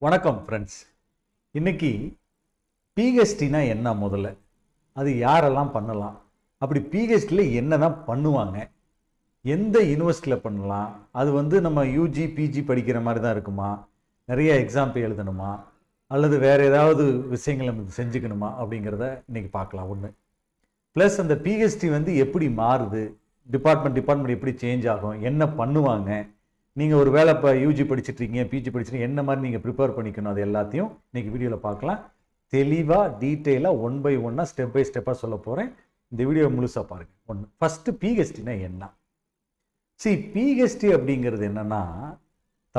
வணக்கம் ஃப்ரெண்ட்ஸ். இன்னைக்கு பிஹெச்டினா என்ன, முதல்ல அது யாரெல்லாம் பண்ணலாம், அப்படி பிஹெச்டியில் என்ன தான் பண்ணுவாங்க, எந்த யூனிவர்சிட்டியில் பண்ணலாம், அது நம்ம யூஜி பிஜி படிக்கிற மாதிரி தான் இருக்குமா, நிறைய எக்ஸாம் போய் எழுதணுமா, அல்லது வேறு ஏதாவது விஷயங்கள் நம்ம செஞ்சுக்கணுமா அப்படிங்கிறத இன்னைக்கு பார்க்கலாம். ஒன்று ப்ளஸ் அந்த பிஹெச்டி எப்படி மாறுது, டிபார்ட்மெண்ட் எப்படி சேஞ்ச் ஆகும், என்ன பண்ணுவாங்க, நீங்கள் ஒரு வேளை இப்போ யூஜி படிச்சுட்ருக்கீங்க, பிஜி படிச்சுட்டு என்ன மாதிரி நீங்கள் ப்ரிப்பேர் பண்ணிக்கணும், அது எல்லாத்தையும் இன்றைக்கி வீடியோவில் பார்க்கலாம். தெளிவாக டீட்டெயிலாக ஒன் பை ஒன்னாக ஸ்டெப் பை ஸ்டெப்பாக சொல்ல போகிறேன். இந்த வீடியோ முழுசாக பாருங்கள். ஒன்று, ஃபஸ்ட்டு பிஹெச்டினா என்ன? பிஹெச்டி அப்படிங்கிறது என்னென்னா,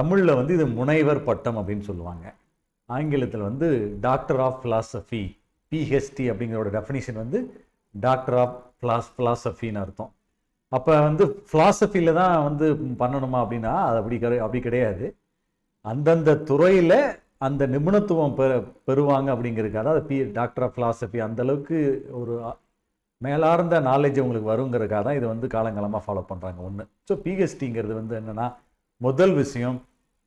தமிழில் இது முனைவர் பட்டம் அப்படின்னு சொல்லுவாங்க. ஆங்கிலத்தில் டாக்டர் ஆஃப் ஃபிலாசபி. பிஹெச்டி அப்படிங்கிறோட டெஃபினிஷன் டாக்டர் ஆஃப் ஃபிலாசபின்னு அர்த்தம். அப்போ ஃபிலாசபியில் தான் பண்ணணுமா அப்படின்னா அது அப்படி கிடையாது. அந்தந்த துறையில் அந்த நிபுணத்துவம் பெறுவாங்க அப்படிங்கிறதுக்காக அது டாக்டர் ஆஃப் ஃபிலாசபி. அந்தளவுக்கு ஒரு மேலார்ந்த நாலேஜ் உங்களுக்கு வருங்கிறதுக்காக தான் இது காலங்காலமாக ஃபாலோ பண்ணுறாங்க. ஒன்று. ஸோ பிஹெச்டிங்கிறது என்னென்னா, முதல் விஷயம்,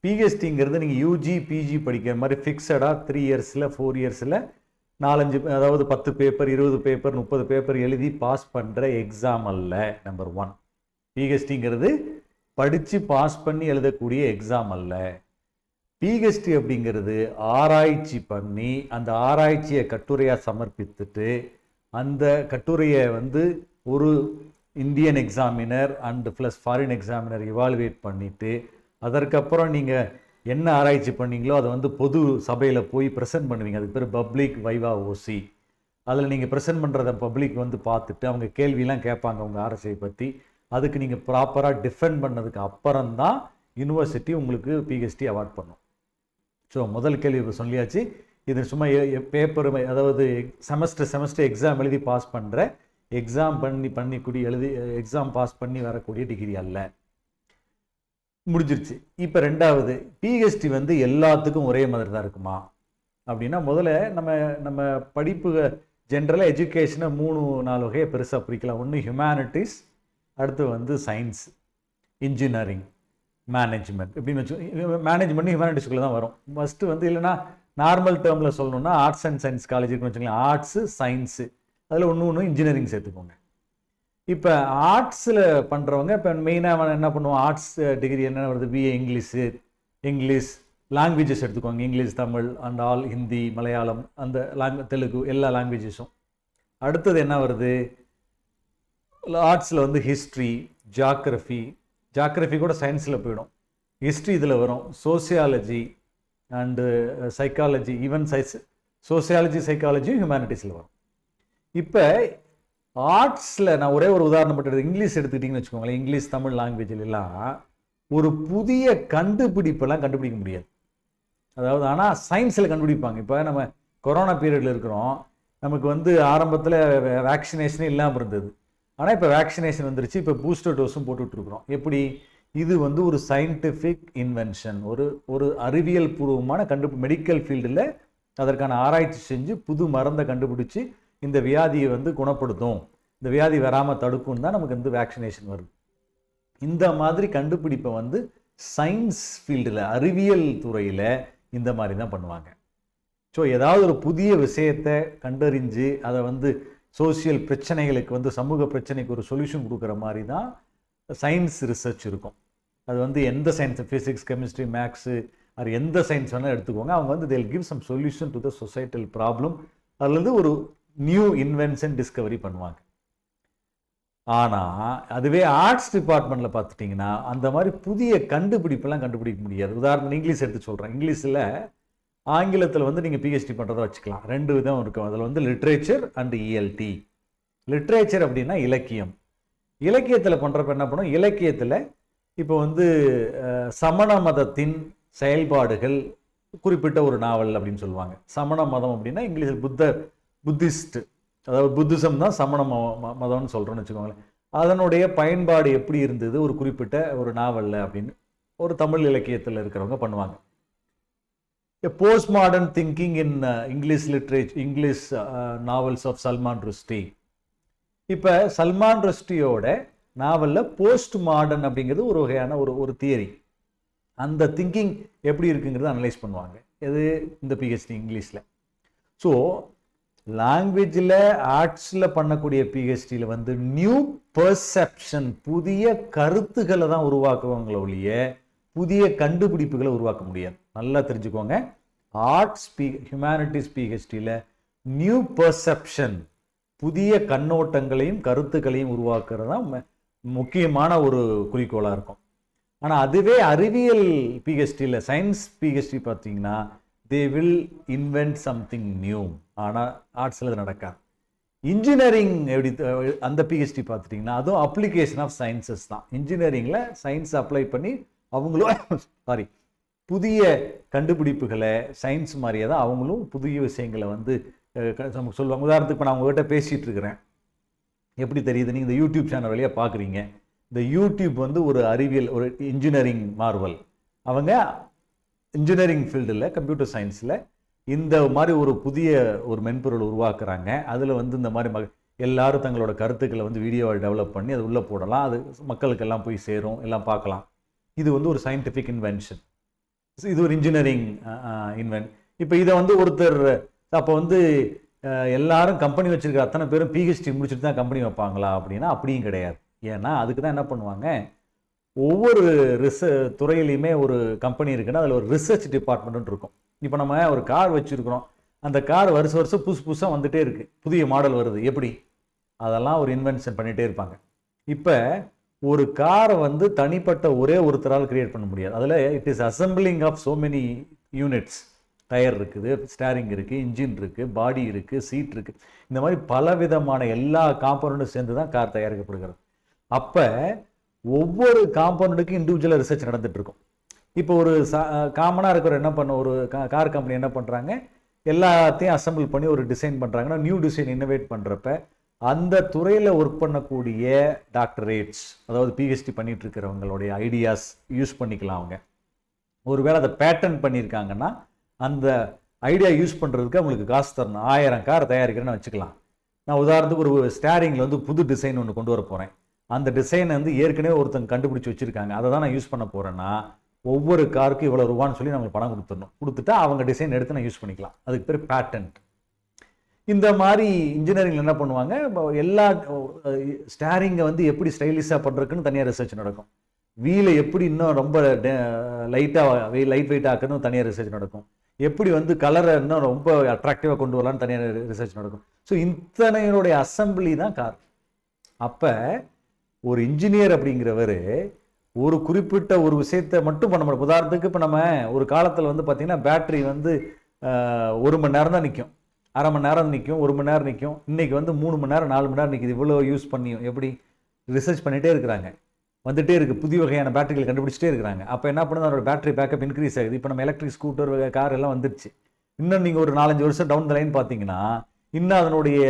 பிஹெச்டிங்கிறது நீங்கள் யூஜி பிஜி படிக்கிற மாதிரி ஃபிக்ஸடாக 3 இயர்ஸில் 4 இயர்ஸில் 4-5 அதாவது 10 பேப்பர் 20 பேப்பர் 30 பேப்பர் எழுதி பாஸ் பண்ணுற எக்ஸாம் அல்ல. நம்பர் 1. பிஹெச்டிங்கிறது படித்து பாஸ் பண்ணி எழுதக்கூடிய எக்ஸாம் அல்ல. பிஹெச்டி அப்படிங்கிறது ஆராய்ச்சி பண்ணி அந்த ஆராய்ச்சியை கட்டுரையாக சமர்ப்பித்துட்டு அந்த கட்டுரையை ஒரு Indian examiner and plus foreign examiner evaluate பண்ணிவிட்டு அதற்கப்புறம் நீங்கள் என்ன ஆராய்ச்சி பண்ணீங்களோ அதை பொது சபையில் போய் ப்ரெசென்ட் பண்ணுவீங்க. அதுக்கு பேர் பப்ளிக் வைவா ஓசி. அதில் நீங்கள் ப்ரெசென்ட் பண்ணுறத பப்ளிக் பார்த்துட்டு அவங்க கேள்வியெலாம் கேட்பாங்க உங்கள் ஆராய்ச்சியை பற்றி. அதுக்கு நீங்கள் ப்ராப்பராக டிஃபெண்ட் பண்ணதுக்கு அப்புறம்தான் யூனிவர்சிட்டி உங்களுக்கு பிஹெச்டி அவார்ட் பண்ணும். ஸோ முதல் கேள்வி இப்போ சொல்லியாச்சு. இது சும்மா பேப்பர், அதாவது செமஸ்டர் எக்ஸாம் எழுதி பாஸ் பண்ணுற எக்ஸாம் எக்ஸாம் பாஸ் பண்ணி வரக்கூடிய டிகிரி அல்ல. முடிஞ்சிருச்சு. இப்போ ரெண்டாவது, பிஹெச்டி எல்லாத்துக்கும் ஒரே மாதிரி தான் இருக்குமா அப்படின்னா, முதல்ல நம்ம படிப்பு ஜென்ரலாக எஜுகேஷனை 3-4 வகையை பெருசாக பிரிக்கலாம். ஒன்று ஹியூமனிட்டிஸ், அடுத்து சயின்ஸ், இன்ஜினியரிங், மேனேஜ்மெண்ட். இப்படின்னு மேனேஜ்மெண்ட் ஹியூமனிட்டிஸ்குள்ளே தான் வரும். ஃபஸ்ட்டு இல்லைன்னா நார்மல் டேர்மில் சொல்லணும்னா ஆர்ட்ஸ் அண்ட் சயின்ஸ் காலேஜ் இருக்குன்னு வச்சுக்கலாம். ஆர்ட்ஸு சயின்ஸு அதில் ஒன்று இன்ஜினியரிங் சேர்த்துக்கோங்க. இப்போ ஆர்ட்ஸில் பண்ணுறவங்க இப்போ மெயினாக என்ன பண்ணுவோம், ஆர்ட்ஸ் டிகிரி என்ன வருது, பிஏ இங்கிலீஷ் லாங்குவேஜஸ் எடுத்துக்கோங்க. English, Tamil and all, Hindi, Malayalam, அந்த தெலுங்கு எல்லா லாங்குவேஜஸும். அடுத்தது என்ன வருது, ஆர்ட்ஸில் ஹிஸ்ட்ரி, ஜாக்ரஃபி கூட சயின்ஸில் போயிடும். ஹிஸ்ட்ரி இதில் வரும். Sociology and psychology, even sociology சைக்காலஜியும் ஹியூமனிட்டிஸில் வரும். இப்போ ஆர்ட்ஸில் நான் ஒரே ஒரு உதாரணம் பட்டு இங்கிலீஷ் எடுத்துக்கிட்டிங்கன்னு வச்சுக்கோங்களேன். இங்கிலீஷ், தமிழ் லாங்குவேஜிலெலாம் ஒரு புதிய கண்டுபிடிப்பெல்லாம் கண்டுபிடிக்க முடியாது. அதாவது ஆனால் சயின்ஸில் கண்டுபிடிப்பாங்க. இப்போ நம்ம கொரோனா பீரியடில் இருக்கிறோம். நமக்கு ஆரம்பத்தில் வேக்சினேஷனே இல்லாமல் இருந்தது. ஆனால் இப்போ வேக்சினேஷன் வந்துருச்சு. இப்போ பூஸ்டர் டோஸும் போட்டுட்ருக்குறோம். எப்படி இது ஒரு சயின்டிஃபிக் இன்வென்ஷன், ஒரு அறிவியல் பூர்வமான மெடிக்கல் ஃபீல்டில் அதற்கான ஆராய்ச்சி செஞ்சு புது மருந்தை கண்டுபிடிச்சி இந்த வியாதியை குணப்படுத்தும், இந்த வியாதி வராமல் தடுக்கும் தான் நமக்கு வேக்சினேஷன் வருது. இந்த மாதிரி கண்டுபிடிப்பை சயின்ஸ் ஃபீல்டில், அறிவியல் துறையில் இந்த மாதிரி தான் பண்ணுவாங்க. ஸோ ஏதாவது ஒரு புதிய விஷயத்தை கண்டறிஞ்சு அதை சோசியல் பிரச்சனைகளுக்கு சமூக பிரச்சனைக்கு ஒரு சொல்யூஷன் கொடுக்குற மாதிரி தான் சயின்ஸ் ரிசர்ச் இருக்கும். அது எந்த சயின்ஸ், ஃபிசிக்ஸ், கெமிஸ்ட்ரி, மேக்ஸு, அது எந்த சயின்ஸ் வேணால் எடுத்துக்கோங்க. அவங்க they'll give some solution to the societal problem அல்லது ஒரு நியூ இன்வென்ஷன் டிஸ்கவரி பண்ணுவாங்க. ஆனால் அதுவே ஆர்ட்ஸ் டிபார்ட்மெண்ட்டில் பார்த்துட்டிங்கன்னா அந்த மாதிரி புதிய கண்டுபிடிப்பெல்லாம் கண்டுபிடிக்க முடியாது. உதாரணம் இங்கிலீஷ் எடுத்து சொல்கிறேன். இங்கிலீஷில் ஆங்கிலத்தில் நீங்கள் பிஹெச்டி பண்ணுறதை வச்சுக்கலாம். 2 விதம் இருக்கும். அதில் லிட்ரேச்சர் அண்ட் இஎல்டி. லிட்ரேச்சர் அப்படின்னா இலக்கியம். இலக்கியத்தில் பண்ணுறப்ப என்ன பண்ணும், இலக்கியத்தில் இப்போ சமண மதத்தின் செயல்பாடுகள் குறிப்பிட்ட ஒரு நாவல் அப்படின்னு சொல்லுவாங்க. சமண மதம் அப்படின்னா இங்கிலீஷில் புத்திஸ்ட், அதாவது புத்திசம் தான் சமண மதம்னு சொல்கிறோன்னு வச்சுக்கோங்களேன். அதனுடைய பயன்பாடு எப்படி இருந்தது ஒரு குறிப்பிட்ட ஒரு நாவலில் அப்படின்னு ஒரு தமிழ் இலக்கியத்தில் இருக்கிறவங்க பண்ணுவாங்க. Post modern thinking in English literature, English novels of Salman Rushdie. இப்போ சல்மான் ருஷ்டியோட நாவலில் போஸ்ட் மாடர்ன் அப்படிங்கிறது ஒரு வகையான ஒரு தியரி. அந்த திங்கிங் எப்படி இருக்குங்கிறத அனலைஸ் பண்ணுவாங்க. எது இந்த பிஹெச்டி இங்கிலீஷில். ஸோ லாங்குவேஜில் ஆர்ட்ஸில் பண்ணக்கூடிய பிஹெச்டியில் வந்து நியூ பெர்செப்ஷன், புதிய கருத்துக்களை தான் உருவாக்குவாங்களே ஒழிய புதிய கண்டுபிடிப்புகளை உருவாக்க முடியாது. நல்லா தெரிஞ்சுக்கோங்க. ஆர்ட்ஸ் ஹியூமனிட்டிஸ் பிஹெச்டியில் நியூ பெர்செப்ஷன், புதிய கண்ணோட்டங்களையும் கருத்துக்களையும் உருவாக்குறது தான் முக்கியமான ஒரு குறிக்கோளாக இருக்கும். ஆனால் அதுவே அறிவியல் பிஹெச்டியில், சயின்ஸ் பிஹெச்டி பார்த்தீங்கன்னா they will invent something new. ஆனால் ஆர்ட்ஸில் அது நடக்காது. இன்ஜினியரிங் எப்படி அந்த பிஹெச்டி பார்த்துட்டிங்கன்னா அதுவும் அப்ளிகேஷன் ஆஃப் சயின்சஸ் தான். இன்ஜினியரிங்கில் சயின்ஸ் அப்ளை பண்ணி அவங்களும் புதிய கண்டுபிடிப்புகளை சயின்ஸ் மாதிரியே தான் அவங்களும் புதிய விஷயங்களை வந்து நமக்கு சொல்லுவாங்க. உதாரணத்துக்கு இப்போ நான் உங்கள்கிட்ட பேசிகிட்டு இருக்கிறேன், எப்படி தெரியுது? நீங்கள் இந்த யூடியூப் சேனல் வழியாக பார்க்குறீங்க. இந்த யூடியூப் வந்து ஒரு அறிவியல், ஒரு இன்ஜினியரிங் மார்வல். அவங்க இன்ஜினியரிங் ஃபீல்டில், கம்ப்யூட்டர் சயின்ஸில் இந்த மாதிரி ஒரு புதிய ஒரு மென்பொருள் உருவாக்குறாங்க. அதில் வந்து இந்த மாதிரி எல்லாரும் தங்களோட கருத்துக்களை வந்து வீடியோவை டெவலப் பண்ணி அது உள்ளே போடலாம். அது மக்களுக்கெல்லாம் போய் சேரும், எல்லாம் பார்க்கலாம். இது வந்து ஒரு சயின்டிஃபிக் இன்வென்ஷன், இது ஒரு இன்ஜினியரிங் இப்போ இதை வந்து ஒருத்தர் அப்போ வந்து எல்லாரும் கம்பெனி வச்சிருக்கிற அத்தனை பேரும் பிஹெச்டி முடிச்சுட்டு தான் கம்பெனி வைப்பாங்களா அப்படின்னா அப்படியும் கிடையாது. ஏன்னா அதுக்கு தான் என்ன பண்ணுவாங்க, ஒவ்வொரு துறையிலையுமே ஒரு கம்பெனி இருக்குன்னா அதில் ஒரு ரிசர்ச் டிபார்ட்மெண்ட் இருக்கும். இப்போ நம்ம ஒரு கார் வச்சுருக்கிறோம், அந்த கார் வருஷம் புதுசாக வந்துகிட்டே இருக்குது, புதிய மாடல் வருது. எப்படி? அதெல்லாம் ஒரு இன்வென்ஷன் பண்ணிகிட்டே இருப்பாங்க. இப்போ ஒரு காரை வந்து தனிப்பட்ட ஒரே ஒருத்தரால் கிரியேட் பண்ண முடியாது. அதில் it is assembling of so many units. Tyre இருக்குது, ஸ்டேரிங் இருக்குது, இன்ஜின் இருக்குது, பாடி இருக்குது, சீட் இருக்குது. இந்த மாதிரி பலவிதமான எல்லா காம்பனண்ட்டும் சேர்ந்து தான் கார் தயாரிக்கப்படுகிறது. அப்போ ஒவ்வொரு காம்பனண்ட்டுக்கும் இண்டிவிஜுவலாக ரிசர்ச் நடந்துட்டு இருக்கும். இப்போ ஒரு காமனாக இருக்கிற என்ன பண்ண ஒரு கார் கம்பெனி என்ன பண்ணுறாங்க, எல்லாத்தையும் அசம்பிள் பண்ணி ஒரு டிசைன் பண்ணுறாங்கன்னா நியூ டிசைன் இன்னோவேட் பண்ணுறப்ப அந்த துறையில் ஒர்க் பண்ணக்கூடிய டாக்டரேட்ஸ், அதாவது பிஹெச்டி பண்ணிட்டு இருக்கிறவங்களுடைய ஐடியாஸ் யூஸ் பண்ணிக்கலாம். அவங்க ஒருவேளை அதை பேட்டன் பண்ணியிருக்காங்கன்னா அந்த ஐடியா யூஸ் பண்ணுறதுக்கு அவங்களுக்கு காசு தரணும். 1000 கார் தயாரிக்கிறேன்னு வச்சுக்கலாம். நான் உதாரணத்துக்கு ஒரு ஸ்டேரிங்கில் வந்து புது டிசைன் ஒன்று கொண்டு வர போகிறேன். அந்த டிசைனை வந்து ஏற்கனவே ஒருத்தங்க கண்டுபிடிச்சி வச்சுருக்காங்க, அதை தான் நான் யூஸ் பண்ண போகிறேன்னா ஒவ்வொரு காருக்கு இவ்வளோ ரூபான்னு சொல்லி நம்மளுக்கு பணம் கொடுத்துடணும். கொடுத்துட்டா அவங்க டிசைன் எடுத்து நான் யூஸ் பண்ணிக்கலாம். அதுக்கு பேர் பேட்டன்ட். இந்த மாதிரி இன்ஜினியரிங்கில் என்ன பண்ணுவாங்க, எல்லா ஸ்டேரிங்கை வந்து எப்படி ஸ்டைலிஷாக பண்ணுறதுக்குன்னு தனியாக ரிசர்ச் நடக்கும். வீலை எப்படி இன்னும் ரொம்ப லைட் வெயிட் ஆக்குன்னு தனியாக ரிசர்ச் நடக்கும். எப்படி வந்து கலரை இன்னும் ரொம்ப அட்ராக்டிவாக கொண்டு வரலான்னு தனியாக ரிசர்ச் நடக்கும். ஸோ இத்தனையோடைய அசம்பிளி தான் கார். அப்போ ஒரு இன்ஜினியர் அப்படிங்கிறவர் ஒரு குறிப்பிட்ட ஒரு விஷயத்தை மட்டும் பண்ண முடியும். உதாரணத்துக்கு இப்போ நம்ம ஒரு காலத்தில் வந்து பார்த்திங்கன்னா பேட்ரி வந்து 1 மணி நேரம் தான் நிற்கும், அரை மணி நேரம் நிற்கும், 1 மணி நேரம் நிற்கும். இன்றைக்கி வந்து 3 மணி நேரம் 4 மணி நேரம் நிற்கிது. இவ்வளோ யூஸ் பண்ணியும் எப்படி ரிசர்ச் பண்ணிகிட்டே இருக்கிறாங்க, வந்துகிட்டே இருக்குது, புதிய வகையான பேட்டரிகள் கண்டுபிடிச்சிட்டே இருக்கிறாங்க. அப்போ என்ன பண்ணுது, அதோட பேட்டரி பேக்கப் இன்க்ரீஸ் ஆகுது. இப்போ நம்ம எலக்ட்ரிக் ஸ்கூட்டர் கார் எல்லாம் வந்துடுச்சு. இன்னும் நீங்கள் ஒரு 4-5 வருஷம் டவுன் த லைன் பார்த்தீங்கன்னா இன்னும் அதனுடைய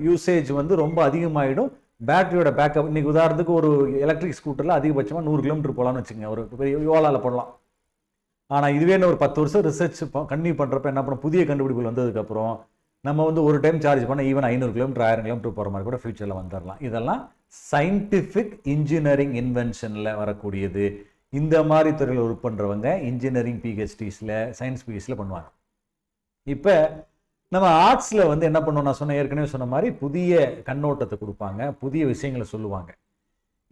யூசேஜ் வந்து ரொம்ப அதிகமாகிடும். பேட்டரியோட பேக்கப் இன்றைக்கி உதாரணத்துக்கு ஒரு எலக்ட்ரிக் ஸ்கூட்டரில் அதிகபட்சமாக 100 கிலோமீட்டர் போகலான்னு வச்சுக்கோங்க, ஒரு பெரிய யோலாவில் போடலாம். ஆனால் இதுவே ஒரு 10 வருஷம் ரிசர்ச் கண்டினியூ பண்ணுறப்ப என்ன பண்ண, புதிய கண்டுபிடிப்புகள் வந்ததுக்கப்புறம் நம்ம வந்து ஒரு டைம் சார்ஜ் பண்ண ஈவன் 500 கிலோமீட்டர் 1000 கிலோமீட்டர் போகிற மாதிரி கூட ஃபியூச்சரில் வந்துடலாம். இதெல்லாம் சயின்டிஃபிக் இன்ஜினியரிங் இன்வென்ஷனில் வரக்கூடியது. இந்த மாதிரி துறையில் ஒர்க் பண்ணுறவங்க இன்ஜினியரிங் பிஹெச்டிஸில், சயின்ஸ் பிஹெச்டியில் பண்ணுவாங்க. இப்போ நம்ம ஆர்ட்ஸில் வந்து என்ன பண்ணுவோம், நான் ஏற்கனவே சொன்ன மாதிரி புதிய கண்ணோட்டத்தை கொடுப்பாங்க, புதிய விஷயங்களை சொல்லுவாங்க.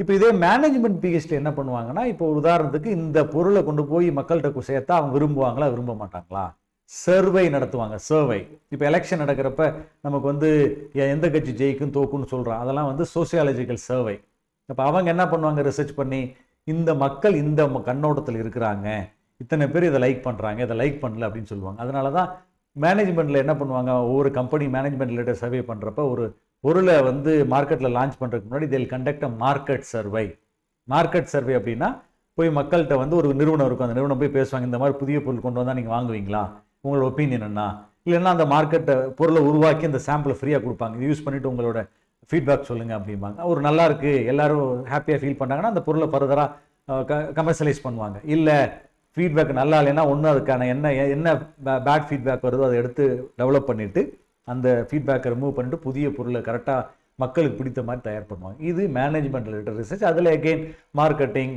இப்போ இதே மேனேஜ்மெண்ட் பிஹெச்டி என்ன பண்ணுவாங்கன்னா, இப்போ உதாரணத்துக்கு இந்த பொருளை கொண்டு போய் மக்கள்கிட்ட சேர்த்தா அவங்க விரும்புவாங்களா விரும்ப மாட்டாங்களா, சர்வை நடத்துவாங்க. சர்வை இப்போ எலெக்ஷன் நடக்கிறப்ப நமக்கு வந்து எந்த கட்சி ஜெயிக்கும் தோக்குன்னு சொல்கிறான், அதெல்லாம் வந்து சோசியாலஜிக்கல் சர்வை. அப்போ அவங்க என்ன பண்ணுவாங்க, ரிசர்ச் பண்ணி இந்த மக்கள் இந்த கண்ணோட்டத்தில் இருக்கிறாங்க, இத்தனை பேர் இதை லைக் பண்ணுறாங்க, இதை லைக் பண்ணல அப்படின்னு சொல்லுவாங்க. அதனால தான் மேனேஜ்மெண்ட்டில் என்ன பண்ணுவாங்க, ஒவ்வொரு கம்பெனி மேனேஜ்மெண்ட் ரிலேட்டட் சர்வே பண்ணுறப்ப ஒரு பொருளை வந்து மார்க்கெட்டில் லான்ச் பண்ணுறதுக்கு முன்னாடி they'll conduct a market survive. Market survey அப்படின்னா போய் மக்கள்கிட்ட வந்து ஒரு நிறுவனம் இருக்கும், அந்த நிறுவனம் போய் பேசுவாங்க, இந்த மாதிரி புதிய பொருள் கொண்டு வந்தால் நீங்கள் வாங்குவீங்களா, உங்களோட ஒப்பீனியன் என்ன, இல்லைன்னா அந்த மார்க்கெட்டை பொருளை உருவாக்கி அந்த சாம்பிளை ஃப்ரீயாக கொடுப்பாங்க, இது யூஸ் பண்ணிவிட்டு உங்களோட ஃபீட்பேக் சொல்லுங்கள் அப்படிம்பாங்க. ஒரு நல்லா இருக்குது எல்லோரும் ஹாப்பியாக ஃபீல் பண்ணாங்கன்னா அந்த பொருளை ஃபர்தராக கமர்ஷியலைஸ் பண்ணுவாங்க. இல்லை ஃபீட்பேக் நல்லா இல்லைன்னா ஒன்றும் அதுக்கான என்ன பேட் ஃபீட்பேக் வருதோ அதை எடுத்து டெவலப் பண்ணிவிட்டு அந்த ஃபீட்பேக்கை ரிமூவ் பண்ணிட்டு புதிய பொருளை கரெக்டாக மக்களுக்கு பிடித்த மாதிரி தயார் பண்ணுவாங்க. இது மேனேஜ்மெண்ட் ரிலேட்டட் ரிசர்ச். அதில் again marketing,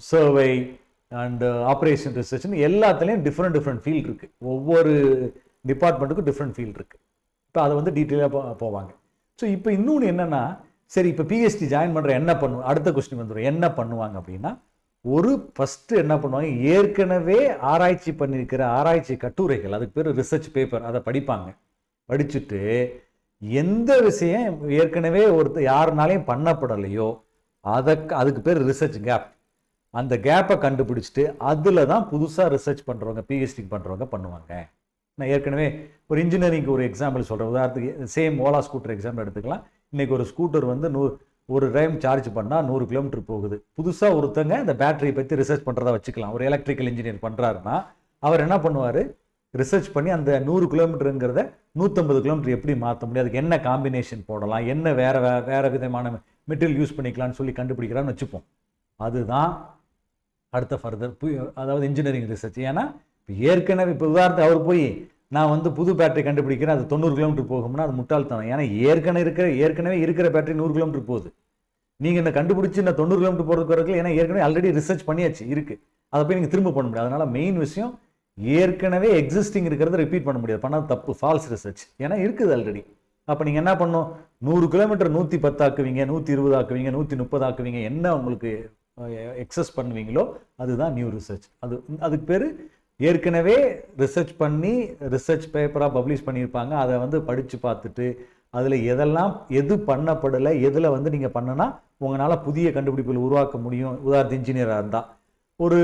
survey, and operation ரிசர்ச்னு எல்லாத்துலேயும் டிஃப்ரெண்ட் ஃபீல்டு இருக்குது. ஒவ்வொரு டிபார்ட்மெண்ட்டுக்கும் டிஃப்ரெண்ட் ஃபீல்டு இருக்குது. இப்போ அதை வந்து டீட்டெயிலாக போவாங்க. ஸோ இப்போ இன்னொன்று என்னென்னா, சரி இப்போ பிஹெச்டி ஜாயின் பண்ணுற என்ன பண்ணுவோம், அடுத்த கொஸ்டின் வந்துடும், என்ன பண்ணுவாங்க அப்படின்னா, ஃபஸ்ட்டு என்ன பண்ணுவாங்க, ஏற்கனவே ஆராய்ச்சி பண்ணியிருக்கிற ஆராய்ச்சி கட்டுரைகள், அதுக்கு பேர் ரிசர்ச் பேப்பர், அதை படிப்பாங்க. படிச்சுட்டு எந்த விஷயம் ஏற்கனவே யாருனாலையும் பண்ணப்படலையோ அதுக்கு பேர் ரிசர்ச் கேப். அந்த கேப்பை கண்டுபிடிச்சிட்டு அதில் தான் புதுசாக ரிசர்ச் பண்ணுறவங்க, பிஹெச்டி பண்ணுறவங்க பண்ணுவாங்க. நான் ஏற்கனவே ஒரு இன்ஜினியரிங்க்கு ஒரு எக்ஸாம்பிள் சொல்கிறேன். உதாரணத்துக்கு சேம் ஓலா ஸ்கூட்டர் எக்ஸாம்பிள் எடுத்துக்கலாம். இன்றைக்கி ஒரு ஸ்கூட்டர் வந்து ஒரு டைம் சார்ஜ் பண்ணால் 100 கிலோமீட்டர் போகுது. புதுசாக ஒருத்தங்க இந்த பேட்டரியை பற்றி ரிசர்ச் பண்ணுறதா வச்சுக்கலாம். ஒரு எலக்ட்ரிக்கல் இன்ஜினியர் பண்ணுறாருன்னா அவர் என்ன பண்ணுவார், ரிசர்ச் பண்ணி அந்த 100 கிலோமீட்டருங்கிறத 150 கிலோமீட்டர் எப்படி மாற்ற முடியும், அதுக்கு என்ன காம்பினேஷன் போடலாம், என்ன வேறு விதமான மெட்டீரியல் யூஸ் பண்ணிக்கலாம்னு சொல்லி கண்டுபிடிக்கிறான்னு வச்சுப்போம். அதுதான் அடுத்த ஃபர்தர் அதாவது இன்ஜினியரிங் ரிசர்ச். ஏன்னா இப்போ ஏற்கனவே இப்போ உதாரணத்துக்கு அவர் போய் நான் வந்து புது பேட்டரி கண்டுபிடிக்கிறேன், அது 90 கிலோமீட்டர் போகும்னா அது முட்டாள்தனம். ஏன்னா ஏற்கனவே இருக்கிற பேட்டரி 100 கிலோமீட்டர் போகுது. நீங்கள் இந்த கண்டுபிடிச்சி இந்த 90 கிலோமீட்டர் போகிறதுக்கு வரக்கு, ஏன்னா ஏற்கனவே ஆல்ரெடி ரிசர்ச் பண்ணியாச்சு இருக்குது, அதை போய் நீங்கள் திரும்ப பண்ண முடியாது. அதனால் மெயின் விஷயம் ஏற்கனவே எக்ஸிஸ்டிங் இருக்கிறத ரிப்பீட் பண்ண முடியாது, பண்ணால் தப்பு, ஃபால்ஸ் ரிசர்ச். ஏன்னா இருக்குது ஆல்ரெடி. அப்போ நீங்கள் என்ன பண்ணணும், 100 கிலோமீட்டர் 110 ஆக்குவீங்க, 120 ஆக்குவீங்க, 130 ஆக்குவீங்க, என்ன உங்களுக்கு எக்ஸஸ் பண்ணுவீங்களோ அதுதான் நியூ ரிசர்ச். அதுக்கு பேர் ஏற்கனவே ரிசர்ச் பண்ணி ரிசர்ச் பேப்பராக பப்ளிஷ் பண்ணியிருப்பாங்க. அதை வந்து படித்து பார்த்துட்டு அதில் எது பண்ணப்படலை, எதில் வந்து நீங்கள் பண்ணனா உங்களால் புதிய கண்டுபிடிப்புகள் உருவாக்க முடியும். உதாரணத்து இன்ஜினியராக இருந்தால் ஒரு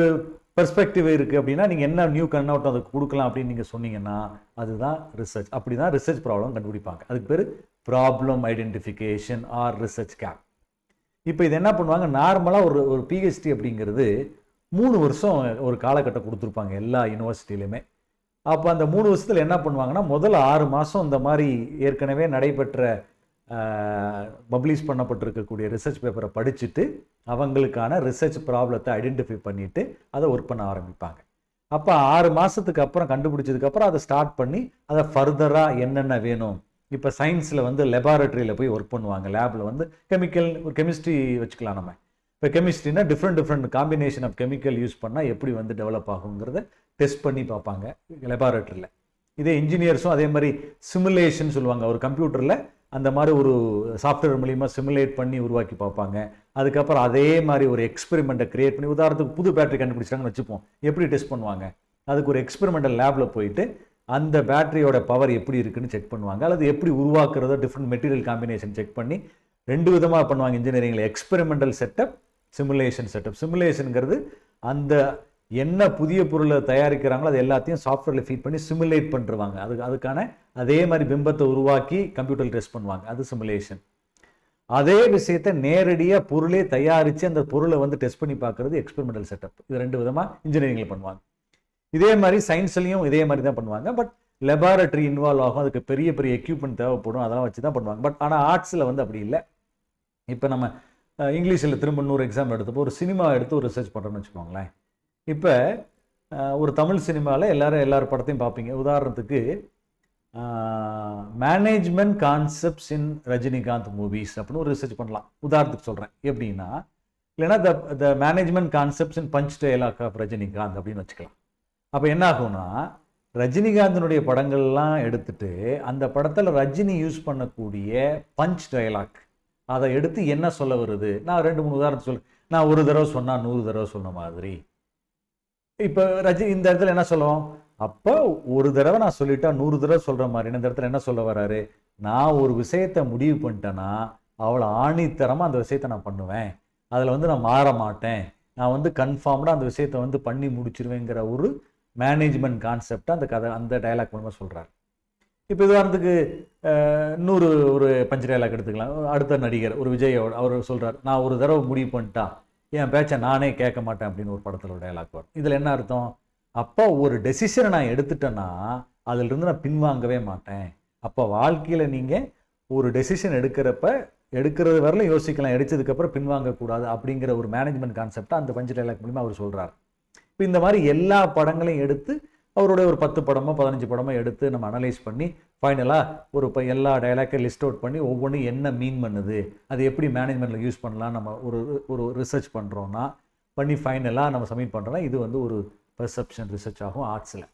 பெர்ஸ்பெக்டிவ் இருக்குது அப்படின்னா நீங்கள் என்ன நியூ கண்ணோட்டம் அதுக்கு கொடுக்கலாம் அப்படின்னு நீங்கள் சொன்னீங்கன்னா அதுதான் ரிசர்ச். அப்படி தான் ரிசர்ச் ப்ராப்ளம் கண்டுபிடிப்பாங்க. அதுக்கு பேர் problem identification or research gap. இப்போ இது என்ன பண்ணுவாங்க, நார்மலாக ஒரு பிஹெச்டி அப்படிங்கிறது 3 வருஷம் ஒரு காலகட்டம் கொடுத்துருப்பாங்க எல்லா யூனிவர்சிட்டியிலுமே. அப்போ அந்த 3 வருஷத்தில் என்ன பண்ணுவாங்கன்னா, முதல்ல 6 மாதம் இந்த மாதிரி ஏற்கனவே நடைபெற்ற பப்ளிஷ் பண்ணப்பட்டிருக்கக்கூடிய ரிசர்ச் பேப்பரை படிச்சுட்டு அவங்களுக்கான ரிசர்ச் ப்ராப்ளத்தை ஐடென்டிஃபை பண்ணிவிட்டு அதை ஒர்க் பண்ண ஆரம்பிப்பாங்க. அப்போ 6 மாதத்துக்கு அப்புறம் கண்டுபிடிச்சதுக்கப்புறம் அதை ஸ்டார்ட் பண்ணி அதை ஃபர்தராக என்னென்ன வேணும். இப்போ சயின்ஸில் வந்து லெபார்ட்டரியில் போய் ஒர்க் பண்ணுவாங்க. லேபில் வந்து ஒரு கெமிஸ்ட்ரி வச்சுக்கலாம் நம்ம. இப்போ கெமிஸ்ட்ரினா different combination of chemical use பண்ணால் எப்படி வந்து டெவலப் ஆகுங்கிறத டெஸ்ட் பண்ணி பார்ப்பாங்க லெபார்ட்டரியில். இதே இன்ஜினியர்ஸும் அதே மாதிரி சிமுலேஷன் சொல்லுவாங்க. ஒரு கம்ப்யூட்டரில் அந்த மாதிரி ஒரு சாஃப்ட்வேர் மூலிமா சிமுலேட் பண்ணி உருவாக்கி பார்ப்பாங்க. அதுக்கப்புறம் அதே மாதிரி ஒரு எக்ஸ்பெரிமெண்ட்டை கிரியேட் பண்ணி, உதாரணத்துக்கு புது பேட்டரி கண்டுபிடிச்சாங்கன்னு வச்சுப்போம், எப்படி டெஸ்ட் பண்ணுவாங்க, அதுக்கு ஒரு எக்ஸ்பெரிமெண்டல் லேபில் போயிட்டு அந்த பேட்டரியோட பவர் எப்படி இருக்குன்னு செக் பண்ணுவாங்க. அல்லது எப்படி உருவாக்குறதோ டிஃப்ரெண்ட் மெட்டீரியல் காம்பினேஷன் செக் பண்ணி 2 விதமாக பண்ணுவாங்க இன்ஜினியரிங்கில். Experimental setup, simulation setup. சிமுலேஷனுங்கிறது அந்த என்ன புதிய பொருளை தயாரிக்கிறாங்களோ அது எல்லாத்தையும் சாஃப்ட்வேரில் ஃபீட் பண்ணி சிமுலேட் பண்ணிருவாங்க. அதுக்கான அதே மாதிரி பிம்பத்தை உருவாக்கி கம்ப்யூட்டர் டெஸ்ட் பண்ணுவாங்க, அது சிமுலேஷன். அதே விஷயத்தை நேரடியாக பொருளே தயாரித்து அந்த பொருளை வந்து டெஸ்ட் பண்ணி பார்க்குறது எக்ஸ்பெரிமெண்டல் செட்டப். இது 2 விதமாக இன்ஜினியரிங்கில் பண்ணுவாங்க. இதே மாதிரி சயின்ஸ்லையும் இதே மாதிரி தான் பண்ணுவாங்க. பட் லெபார்ட்டரி இன்வால்வ் ஆகும், அதுக்கு பெரிய எக்யூப்மெண்ட் தேவைப்படும், அதெல்லாம் வச்சு தான் பண்ணுவாங்க. பட் ஆனால் ஆர்ட்ஸில் வந்து அப்படி இல்லை. இப்போ நம்ம இங்கிலீஷில் திரும்ப 100 எக்ஸாம் எடுத்தப்போ ஒரு சினிமா எடுத்து ஒரு ரிசர்ச் பண்ணுறோன்னு வச்சுக்கோங்களேன். இப்போ ஒரு தமிழ் சினிமாவில் எல்லாரும் படத்தையும் பார்ப்பீங்க. உதாரணத்துக்கு management concepts in Rajinikanth movies அப்படின்னு ஒரு ரிசர்ச் பண்ணலாம். உதாரணத்துக்கு சொல்கிறேன். எப்படின்னா, இல்லைன்னா the management concepts in punch dialogue of Rajinikanth அப்படின்னு வச்சுக்கலாம். அப்போ என்ன ஆகும்னா, ரஜினிகாந்தனுடைய படங்கள்லாம் எடுத்துட்டு அந்த படத்தில் ரஜினி யூஸ் பண்ணக்கூடிய பஞ்ச் டயலாக் அதை எடுத்து என்ன சொல்ல வருது. நான் 2-3 உதாரணத்தை சொல்ல, நான் ஒரு தடவை சொன்னால் 100 தடவை சொன்ன மாதிரி. இப்போ இந்த இடத்துல என்ன சொல்லுவோம், அப்போ ஒரு தடவை நான் சொல்லிட்டா 100 தடவை சொல்கிற மாதிரி. இந்த இடத்துல என்ன சொல்ல வராரு, நான் ஒரு விஷயத்தை முடிவு பண்ணிட்டேன்னா அவ்வளோ ஆணித்தரமாக அந்த விஷயத்தை நான் பண்ணுவேன், அதில் வந்து நான் மாற மாட்டேன், நான் வந்து கன்ஃபார்ம்டாக அந்த விஷயத்தை வந்து பண்ணி முடிச்சிருவேங்கிற ஒரு மேனேஜ்மெண்ட் கான்செப்டை அந்த டயலாக் மூலமாக சொல்கிறார். இப்போ உதாரணத்துக்கு இன்னொரு ஒரு பஞ்ச் டயலாக் எடுத்துக்கலாம். அடுத்த நடிகர் ஒரு விஜய், அவர் சொல்கிறார், நான் ஒரு தடவை முடிவு பண்ணிட்டா என் பேச்சை நானே கேட்க மாட்டேன் அப்படின்னு ஒரு படத்தில் ஒரு டயலாக் வரும். இதில் என்ன அர்த்தம், அப்போ ஒரு டெசிஷனை நான் எடுத்துட்டேன்னா அதிலிருந்து நான் பின்வாங்கவே மாட்டேன். அப்போ வாழ்க்கையில் நீங்கள் ஒரு டெசிஷன் எடுக்கிறது வரலும் யோசிக்கலாம், எடுத்ததுக்கப்புறம் பின்வாங்கக்கூடாது அப்படிங்கிற ஒரு மேனேஜ்மெண்ட் கான்செப்டை அந்த பஞ்ச் டயலாக் மூலமாக அவர் சொல்கிறார். இப்போ இந்த மாதிரி எல்லா படங்களையும் எடுத்து அவருடைய ஒரு 10 படமோ 15 படமோ எடுத்து நம்ம அனலைஸ் பண்ணி ஃபைனலாக எல்லா டயலாக்கை லிஸ்ட் அவுட் பண்ணி ஒவ்வொன்றும் என்ன மீன் பண்ணுது, அது எப்படி மேனேஜ்மெண்ட்டில் யூஸ் பண்ணலாம் நம்ம ஒரு ரிசர்ச் பண்ணுறோன்னா, பண்ணி ஃபைனலாக நம்ம சப்மிட் பண்ணுறோம்னா இது வந்து ஒரு பெர்செப்ஷன் ரிசர்ச் ஆகும் ஆர்ட்ஸில்.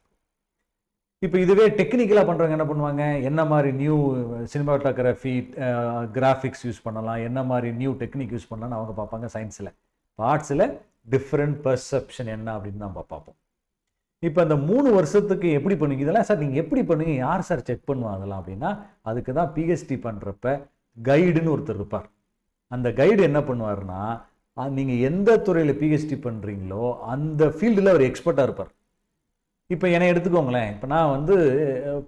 இப்போ இதுவே டெக்னிக்கலாக பண்ணுறவங்க என்ன பண்ணுவாங்க, என்ன மாதிரி நியூ சினிமாட்டோகிராஃபி கிராஃபிக்ஸ் யூஸ் பண்ணலாம், என்ன மாதிரி நியூ டெக்னிக் யூஸ் பண்ணலாம்னு அவங்க பார்ப்பாங்க சயின்ஸில். ஆர்ட்ஸில் டிஃப்ரெண்ட் பெர்செப்ஷன் என்ன அப்படின்னு நம்ம பார்ப்போம். இப்போ அந்த 3 வருஷத்துக்கு எப்படி பண்ணுவீங்க, இதெல்லாம் சார் நீங்கள் எப்படி பண்ணுவீங்க, யார் சார் செக் பண்ணுவாங்க அதெல்லாம் அப்படின்னா, அதுக்கு தான் பிஹெச்டி பண்ணுறப்ப கைடுன்னு ஒருத்தர் இருப்பார். அந்த கைடு என்ன பண்ணுவார்னா, நீங்கள் எந்த துறையில் பிஹெச்டி பண்ணுறீங்களோ அந்த ஃபீல்டில் அவர் எக்ஸ்பர்ட்டாக இருப்பார். இப்போ என்னை எடுத்துக்கோங்களேன், இப்போ நான் வந்து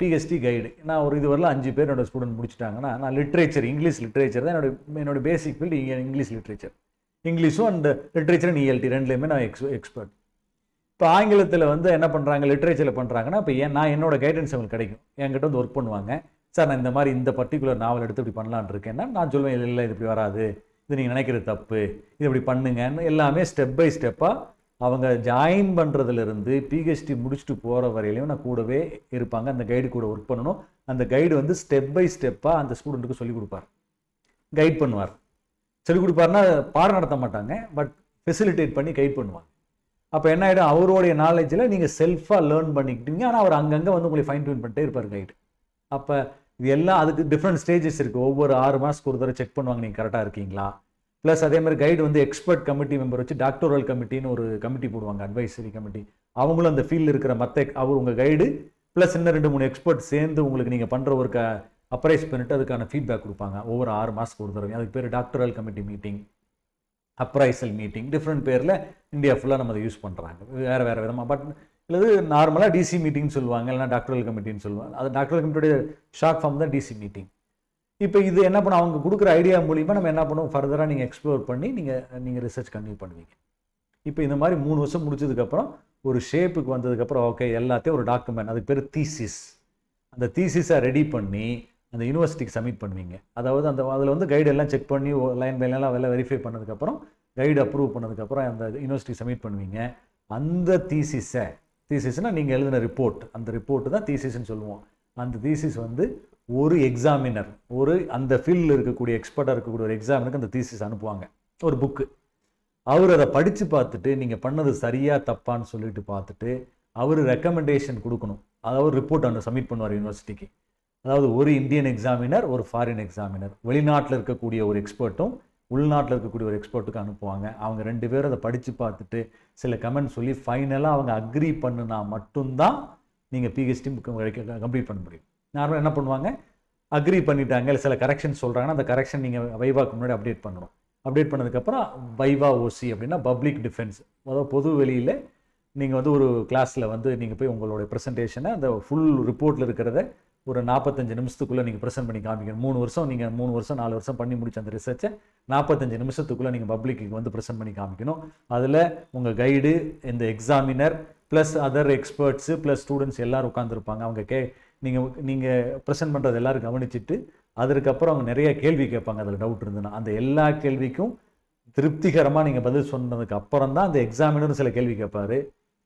பிஹெச்டி கைடு, நான் ஒரு இதுவரையில் 5 பேர் என்னோட ஸ்டூடெண்ட் முடிச்சுட்டாங்கன்னா, நான் லிட்ரேச்சர் இங்கிலீஷ் லிட்ரேச்சர் தான் என்னோட பேசிக் ஃபீல்டு இங்கிலீஷ் லிட்ரேச்சர். இங்கிலீஷும் அண்ட் லிட்ரேச்சர் அண்ட் ELT ரெண்டுலேயுமே நான் எக்ஸ்பர்ட். இப்போ ஆங்கிலத்தில் வந்து என்ன பண்ணுறாங்க, லிட்ரேச்சரில் பண்ணுறாங்கன்னா, இப்போ நான் என்னோட கைடன்ஸ் அவங்களுக்கு கிடைக்கும். என்கிட்ட வந்து ஒர்க் பண்ணுவாங்க, சார் நான் இந்த மாதிரி இந்த பர்டிகுலர் நாவல் எடுத்து இப்படி பண்ணலான்னு இருக்கேன்னா நான் சொல்லுவேன், இல்லை இது இப்படி வராது, இது நீங்கள் நினைக்கிறது தப்பு, இது இப்படி பண்ணுங்கன்னு எல்லாமே ஸ்டெப் பை ஸ்டெப்பாக அவங்க ஜாயின் பண்ணுறதுலேருந்து பிஹெச்டி முடிச்சுட்டு போகிற வரையிலையும் நான் கூடவே இருப்பாங்க. அந்த கைடு கூட ஒர்க் பண்ணணும். அந்த கைடு வந்து ஸ்டெப் பை ஸ்டெப்பாக அந்த ஸ்டூடெண்ட்டுக்கு சொல்லிக் கொடுப்பார், கைட் பண்ணுவார். சொல்லிக் கொடுப்பாருன்னா பாடம் நடத்த மாட்டாங்க, பட் ஃபெசிலிட்டேட் பண்ணி கைட் பண்ணுவாங்க. அப்போ என்ன ஆகிடும், அவருடைய நாலேஜில் நீங்கள் செல்ஃபாக லேர்ன் பண்ணிக்கிட்டீங்க. ஆனால் அவர் அங்கங்கே வந்து உங்களை ஃபைன் டியூன் பண்ணிட்டே இருப்பார் கைடு. அப்போ இது எல்லாம் அதுக்கு டிஃப்ரெண்ட் ஸ்டேஜஸ் இருக்குது. ஒவ்வொரு 6 மாதத்துக்கு ஒரு தடவை செக் பண்ணுவாங்க நீங்கள் கரெக்டாக இருக்கீங்களா. ப்ளஸ் அதே மாதிரி கைடு வந்து எக்ஸ்பர்ட் கமிட்டி மெம்பர் வச்சு டாக்டோரல் கமிட்டின்னு ஒரு கமிட்டி போடுவாங்க, அட்வைசரி கமிட்டி. அவங்களும் அந்த ஃபீல்டில் இருக்கிற அவர் உங்கள் கைடு ப்ளஸ் இன்னும் 2-3 எக்ஸ்பர்ட் சேர்ந்து உங்களுக்கு நீங்கள் பண்ணுற ஒரு அப்ரைஸ் பண்ணிட்டு அதுக்கான ஃபீட்பேக் கொடுப்பாங்க ஒவ்வொரு 6 மாதத்துக்கு ஒரு தடவை. அதுக்கு பேர் doctoral committee meeting, appraisal meeting, different பேரில் இந்தியா ஃபுல்லாக நம்ம அதை யூஸ் பண்ணுறாங்க வேறு வேறு விதமாக. பட் இல்லது நார்மலாக டிசி மீட்டிங்னு சொல்லுவாங்க, இல்லைனா டாக்டரல் கமிட்டின்னு சொல்லுவாங்க. அது டாக்டரல் கமிட்டியோடைய ஷார்ட் ஃபார்ம் தான் டிசி மீட்டிங். இப்போ இது என்ன பண்ண, அவங்க கொடுக்குற ஐடியா மூலிமா நம்ம என்ன பண்ணுவோம், ஃபர்தராக நீங்கள் எக்ஸ்ப்ளோர் பண்ணி நீங்கள் ரிசர்ச் கண்டினியூ பண்ணுவீங்க. இப்போ இந்த மாதிரி 3 வருஷம் முடிச்சதுக்கப்புறம் ஒரு ஷேப்புக்கு வந்ததுக்கப்புறம் ஓகே எல்லாத்தையும் ஒரு டாக்குமெண்ட், அதுக்கு பேர் தீசிஸ். அந்த தீசிஸை ரெடி பண்ணி அந்த யூனிவர்சிட்டிக்கு சப்மிட் பண்ணுவீங்க. அதாவது அதில் வந்து கைடு எல்லாம் செக் பண்ணி லைன் பை லைன்லாம் அதெல்லாம் வெரிஃபை பண்ணதுக்கப்புறம் கைடு அப்ரூவ் பண்ணதுக்கப்புறம் அந்த யூனிவர்சிட்டி சப்மிட் பண்ணுவீங்க. அந்த தீசிஸ்னால் நீங்கள் எழுதின ரிப்போர்ட், அந்த ரிப்போர்ட்டு தான் தீசிஸ்ன்னு சொல்லுவோம். அந்த தீசிஸ் வந்து ஒரு எக்ஸாமினர், அந்த ஃபீல்டில் இருக்கக்கூடிய எக்ஸ்பர்ட்டாக இருக்கக்கூடிய ஒரு எக்ஸாமினருக்கு அந்த தீசிஸ் அனுப்புவாங்க, ஒரு புக்கு. அவர் அதை படித்து பார்த்துட்டு நீங்கள் பண்ணது சரியாக தப்பான்னு சொல்லிட்டு பார்த்துட்டு அவர் ரெக்கமெண்டேஷன் கொடுக்கணும். அதாவது ரிப்போர்ட் ஒன்று சப்மிட் பண்ணுவார் யூனிவர்சிட்டிக்கு. அதாவது ஒரு இந்தியன் எக்ஸாமினர், ஒரு ஃபாரின் எக்ஸாமினர், வெளிநாட்டில் இருக்கக்கூடிய ஒரு எக்ஸ்பர்ட்டும் உள்நாட்டில் இருக்கக்கூடிய ஒரு எக்ஸ்பர்ட்டுக்கு அனுப்புவாங்க. அவங்க 2 பேரும் அதை படித்து பார்த்துட்டு சில கமெண்ட் சொல்லி ஃபைனலாக அவங்க அக்ரி பண்ணுனா மட்டும்தான் நீங்கள் பிஹெச்டி கம்ப்ளீட் பண்ண முடியும். நார்மலாக என்ன பண்ணுவாங்க, அக்ரி பண்ணிட்டாங்க, இல்லை சில கரெக்ஷன் சொல்கிறாங்கன்னா அந்த கரெக்ஷன் நீங்கள் வைவாக்கு முன்னாடி அப்டேட் பண்ணணும். அப்டேட் பண்ணதுக்கப்புறம் வைவா ஓசி அப்படின்னா பப்ளிக் டிஃபென்ஸ், அதாவது பொது வெளியில் நீங்கள் வந்து ஒரு கிளாஸில் வந்து நீங்கள் போய் உங்களுடைய ப்ரெசன்டேஷனை அந்த ஃபுல் ரிப்போர்ட்டில் இருக்கிறத ஒரு 45 நிமிஷத்துக்குள்ளே நீங்கள் ப்ரெசென்ட் பண்ணி காமிக்கணும். 3 வருஷம் நீங்கள் 3 வருஷம் 4 வருஷம் பண்ணி முடிச்ச அந்த ரிசர்ச்சை 45 நிமிஷத்துக்குள்ளே நீங்கள் பப்ளிக்கு வந்து ப்ரெசென்ட் பண்ணி காமிக்கணும். அதில் உங்கள் கைடு, இந்த examiner plus other experts plus students எல்லோரும் உட்காந்துருப்பாங்க. அவங்க நீங்கள் ப்ரெசென்ட் பண்ணுறது எல்லோரும் கவனிச்சுட்டு அதுக்கப்புறம் அவங்க நிறைய கேள்வி கேட்பாங்க. அதில் டவுட் இருந்ததுன்னா அந்த எல்லா கேள்விக்கும் திருப்திகரமாக நீங்கள் பதில் சொன்னதுக்கு அப்புறம் தான் அந்த எக்ஸாமினரும் சில கேள்வி கேட்பார்.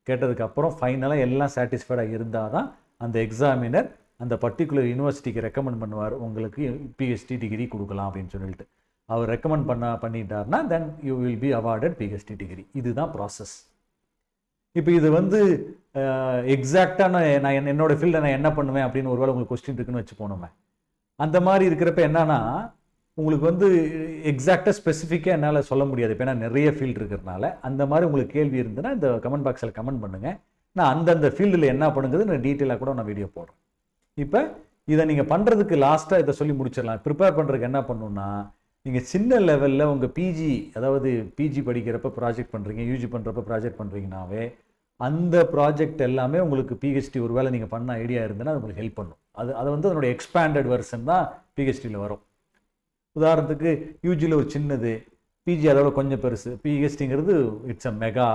கேட்டதுக்கப்புறம் ஃபைனலாக எல்லாம் சாட்டிஸ்ஃபைடாக இருந்தால் தான் அந்த எக்ஸாமினர் அந்த பர்டிகுலர் யூனிவர்சிட்டிக்கு ரெக்கமெண்ட் பண்ணுவார், உங்களுக்கு பிஹெச்டி டிகிரி கொடுக்கலாம் அப்படின்னு சொல்லிட்டு. அவர் ரெக்கமெண்ட் பண்ணிட்டார்னா then you will be awarded PhD degree. இதுதான் ப்ராசஸ். இப்போ இது வந்து எக்ஸாக்டாக நான் என்னோடய ஃபீல்டில் நான் என்ன பண்ணுவேன் அப்படின்னு ஒருவேளை உங்களுக்கு கொஸ்டின் இருக்குன்னு வச்சு போனோமே. அந்த மாதிரி இருக்கிறப்ப என்னன்னா உங்களுக்கு வந்து எக்ஸாக்டாக ஸ்பெசிஃபிக்காக என்னால் சொல்ல முடியாது. இப்போ ஏன்னா நிறைய ஃபீல்டு இருக்கிறதுனால அந்த மாதிரி உங்களுக்கு கேள்வி இருந்ததுன்னா இந்த கமெண்ட் பாக்ஸில் கமெண்ட் பண்ணுங்கள். நான் அந்தந்த ஃபீல்டில் என்ன பண்ணுங்கிறது நான் டீட்டெயிலாக கூட நான் வீடியோ போடுறேன். இப்போ இதை நீங்கள் பண்ணுறதுக்கு லாஸ்ட்டாக இதை சொல்லி முடிச்சிடலாம். ப்ரிப்பேர் பண்ணுறதுக்கு என்ன பண்ணணுன்னா, நீங்கள் சின்ன லெவலில் உங்கள் பிஜி, அதாவது பிஜி படிக்கிறப்ப ப்ராஜெக்ட் பண்ணுறீங்க, யூஜி பண்ணுறப்ப ப்ராஜெக்ட் பண்ணுறீங்கனாவே அந்த ப்ராஜெக்ட் எல்லாமே உங்களுக்கு பிஹெச்டி ஒரு வேளை நீங்கள் பண்ண ஐடியா இருந்ததுன்னா அது உங்களுக்கு ஹெல்ப் பண்ணும். அது வந்து அதனுடைய எக்ஸ்பேண்டட் வெர்ஷன் தான் பிஹெச்டியில் வரும். உதாரணத்துக்கு யூஜியில் ஒரு சின்னது, பிஜி அதோட கொஞ்சம் பெருசு, பிஹெச்டிங்கிறது it's a mega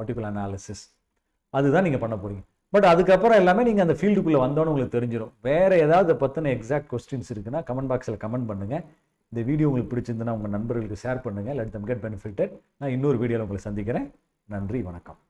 vertical analysis. அதுதான் நீங்கள் பண்ண போகிறீங்க. பட் அதுக்கப்புறம் எல்லாமே நீங்கள் அந்த ஃபீல்டுக்குள்ளே வந்தோன்னு உங்களுக்கு தெரிஞ்சிடும். வேறு ஏதாவது பற்றின எக்ஸாக்ட் கொஸ்டின்ஸ் இருக்குன்னா கமெண்ட் பாக்ஸில் கமெண்ட் பண்ணுங்கள். இந்த வீடியோ உங்களுக்கு பிடிச்சிருந்துன்னா உங்கள் நண்பர்களுக்கு ஷேர் பண்ணுங்கள். Let them get benefited. நான் இன்னொரு வீடியோவில் உங்களை சந்திக்கிறேன். நன்றி, வணக்கம்.